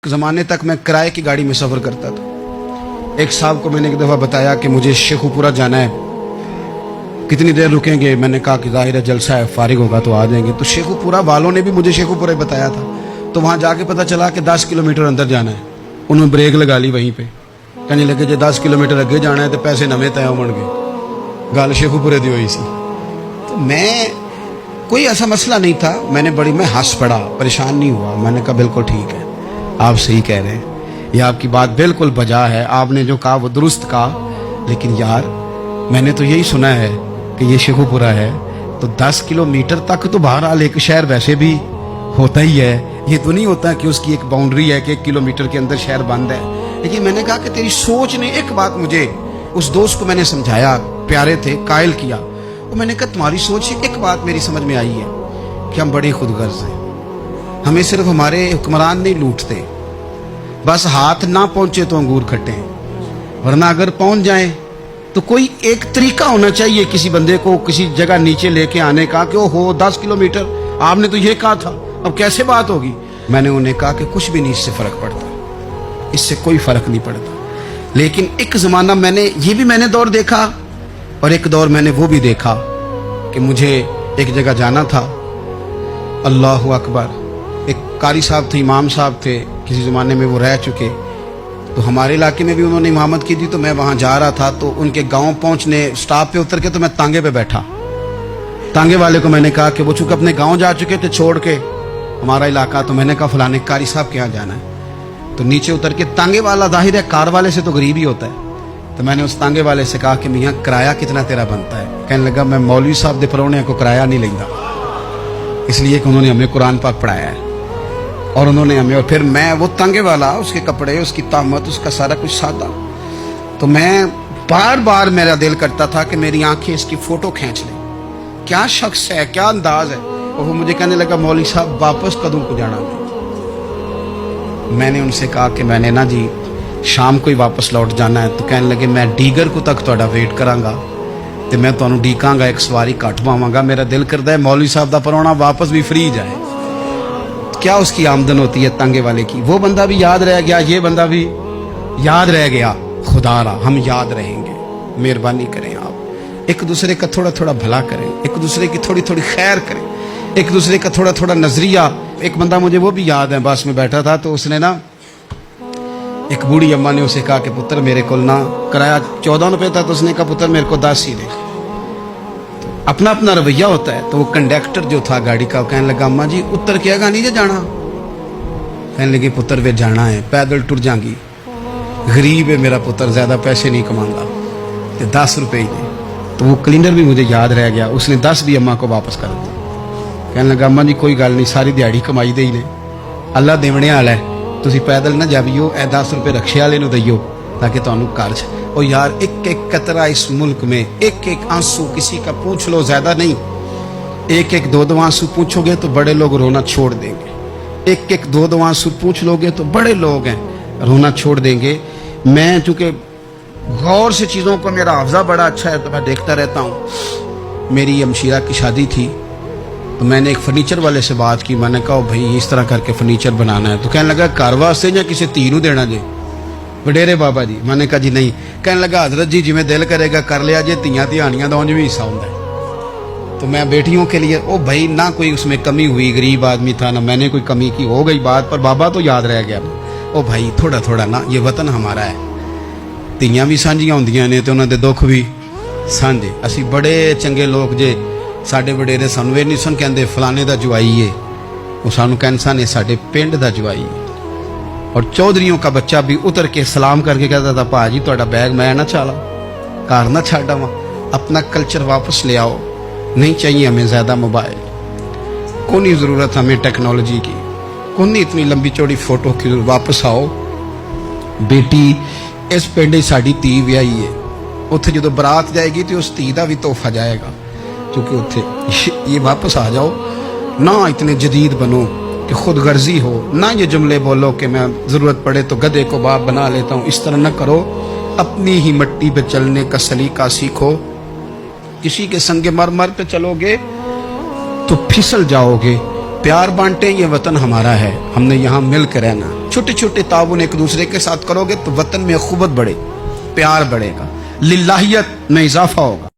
ज़माने तक मैं किराए की गाड़ी में सफ़र करता था। एक साहब को मैंने एक दफ़ा बताया कि मुझे शेखुपुरा जाना है, कितनी देर रुकेंगे? मैंने कहा कि ज़ाहिर है जलसा है, फारिग होगा तो आ जाएंगे। तो शेखुपुरा वालों ने भी मुझे शेखुपुरा ही बताया था। तो वहाँ जाके पता चला कि 10 किलोमीटर अंदर जाना है। उन्होंने ब्रेक लगा ली वहीं पे, कहने लगे जो 10 किलोमीटर अगे जाना है तो पैसे नवे तय होण गए। गल शेखुपुरे दी हुई सी। तो मैं कोई ऐसा मसला नहीं था, मैं हंस पड़ा, परेशान नहीं हुआ। मैंने कहा बिल्कुल ठीक है, आप सही कह रहे हैं, ये आपकी बात बिल्कुल बजा है, आपने जो कहा वो दुरुस्त कहा। लेकिन यार मैंने तो यही सुना है कि ये शेखुपुरा है, तो 10 किलोमीटर तक तो बहरहाल एक शहर वैसे भी होता ही है। ये तो नहीं होता कि उसकी एक बाउंड्री है कि 1 किलोमीटर के अंदर शहर बंद है। लेकिन मैंने कहा कि तेरी सोच ने एक बात मुझे, उस दोस्त को मैंने समझाया, प्यारे थे, कायल किया। और मैंने कहा तुम्हारी सोच से एक बात मेरी समझ में आई है कि हम बड़े खुदगर्ज हैं। हमें सिर्फ हमारे हुक्मरान नहीं लूटते, बस हाथ ना पहुंचे तो अंगूर खट्टे हैं, वरना अगर पहुंच जाए तो कोई एक तरीका होना चाहिए किसी बंदे को किसी जगह नीचे लेके आने का कि हो 10 किलोमीटर आपने तो ये कहा था, अब कैसे बात होगी? मैंने उन्हें कहा कि कुछ भी नहीं इससे फर्क पड़ता, इससे कोई फर्क नहीं पड़ता। लेकिन एक जमाना मैंने दौर देखा, और एक दौर मैंने वो भी देखा कि मुझे एक जगह जाना था। अल्लाहु अकबर, एक कारी साहब थे, इमाम साहब थे, किसी ज़माने में वो रह चुके। तो हमारे इलाके में भी उन्होंने इमामत की थी। तो मैं वहाँ जा रहा था, तो उनके गांव पहुँचने स्टॉप पे उतर के तो मैं तांगे पे बैठा। तांगे वाले को मैंने कहा कि वो चूँकि अपने गांव जा चुके थे छोड़ के हमारा इलाका, तो मैंने कहा फलाने कारी साहब के यहाँ जाना है। तो नीचे उतर के तांगे वाला, जाहिर है कार वाले से तो गरीब ही होता है, तो मैंने उस तांगे वाले से कहा कि मियाँ किराया कितना तेरा बनता है? कहने लगा मैं मौलवी साहब दे परौने को किराया नहीं लेंदा, इसलिए कि उन्होंने हमें कुरान पाक पढ़ाया है और उन्होंने हमें। और फिर मैं वो तांगे वाला, उसके कपड़े, उसकी तामत, उसका सारा कुछ सादा। तो मैं बार बार मेरा दिल करता था कि मेरी आंखें इसकी फोटो खींच लें, क्या शख्स है, क्या अंदाज है। और वो मुझे कहने लगा मौलवी साहब वापस कदों को जाना है? मैंने उनसे कहा कि मैंने ना जी शाम को ही वापस लौट जाना है। तो कहने लगे मैं डीगर को तक तुहाडा वेट करांगा तो मैं तुहानू डीकांगा, एक सवारी घट पावांगा। मेरा दिल करता है मौलवी साहब दा परौना वापस भी फ्री जाए। क्या उसकी आमदन होती है तांगे वाले की? वो बंदा भी याद रह गया, ये बंदा भी याद रह गया। खुदारा हम याद रहेंगे, मेहरबानी करें आप एक दूसरे का थोड़ा थोड़ा भला करें, एक दूसरे की थोड़ी थोड़ी खैर करें, एक दूसरे का थोड़ा थोड़ा नजरिया। एक बंदा मुझे वो भी याद है, बस में बैठा था तो उसने ना, एक बूढ़ी अम्मा ने उसे कहा कि पुत्र मेरे को ना, किराया 14 रुपये था, तो उसने कहा पुत्र मेरे को 10 ही दे। तो अपना अपना रवैया होता है। तो वो कंडक्टर जो था गाड़ी का, कहने लगा अम्मा जी उतर के आगा नहीं जे जाना? कहने लगे पुत्र वे जाना है, पैदल टुर जाएंगी, गरीब है मेरा पुत्र, ज्यादा पैसे नहीं कमाऊंगा, तो 10 रुपये ही दे। तो वो क्लीनर भी मुझे याद रह गया, उसने 10 भी अम्मा को वापस कर दिया। कहने लगा अम्मा जी कोई गल नहीं, सारी दिहाड़ी कमाई दे ही ने, अल्लाह देवने वाला है, तुसी पैदल ना जावियो, ए 10 रुपये रक्शे वाले नूं दईयो ताकि तुहानू घर च। और यार एक एक कतरा इस मुल्क में, एक एक आंसू किसी का पूछ लो, ज्यादा नहीं, एक एक दो दो आंसू पूछोगे तो बड़े लोग रोना छोड़ देंगे। एक एक दो दो आंसू पूछ लोगे तो बड़े लोग हैं रोना छोड़ देंगे। मैं चूंकि गौर से चीज़ों को, मेरा हाफजा बड़ा अच्छा है तो मैं देखता रहता हूँ। मेरी अमशीरा की शादी थी तो मैंने एक फर्नीचर वाले से बात की। मैंने कहा भाई इस तरह करके फर्नीचर बनाना है। तो कहने लगा घर वास्ते या किसी धी नूं देना जे? वडेरे बाबा जी। मैंने कहा जी नहीं। कहने लगा हजरत जी जिमें दिल करेगा कर लिया जे, धियां धियानियां दा उंज भी हिस्सा होंदा है। तो मैं बेटियों के लिए, ओ भाई ना कोई उसमें कमी हुई, गरीब आदमी था ना मैंने कोई कमी की, हो गई बात, पर बाबा तो याद रह गया। ओ भाई थोड़ा थोड़ा ना, ये वतन हमारा है, धियां भी सांझियां होंदियां ने ते उन्हां दे दुख भी सांझे। असी बड़े चंगे लोग जे, साडे वडेरे सानू ये नहीं सन कहंदे फलाने दा जवाई है, वो सानू कहंदे सन साडे पिंड दा जवाई है। और चौधरियों का बच्चा भी उतर के सलाम करके कहता था भाजी तुहाडा बैग मैं ना चाला, घर ना छाड़ा वहाँ, अपना कल्चर वापस ले आओ। नहीं चाहिए हमें ज़्यादा मोबाइल, कौन ही ज़रूरत हमें टेक्नोलॉजी की, कौन नहीं इतनी लंबी चौड़ी फोटो की, वापस आओ। बेटी इस पिंड साड़ी धी व्याही है, उत्थे जो बरात जाएगी तो उस धी का भी तोहफा जाएगा, क्योंकि उत्थे ये वापस आ जाओ ना, इतने जदीद बनो कि खुद गर्जी हो ना, ये जुमले बोलो कि मैं ज़रूरत पड़े तो गधे को बाप बना लेता हूँ, इस तरह न करो। अपनी ही मिट्टी पे चलने का सलीका सीखो। किसी के संगे मर मर पे चलोगे तो फिसल जाओगे। प्यार बांटे, ये वतन हमारा है, हमने यहाँ मिल कर रहना। چھوٹے چھوٹے تعاون ایک دوسرے کے ساتھ کرو گے تو وطن میں اخوت بڑھے، پیار بڑھے گا، للہیت میں اضافہ ہوگا.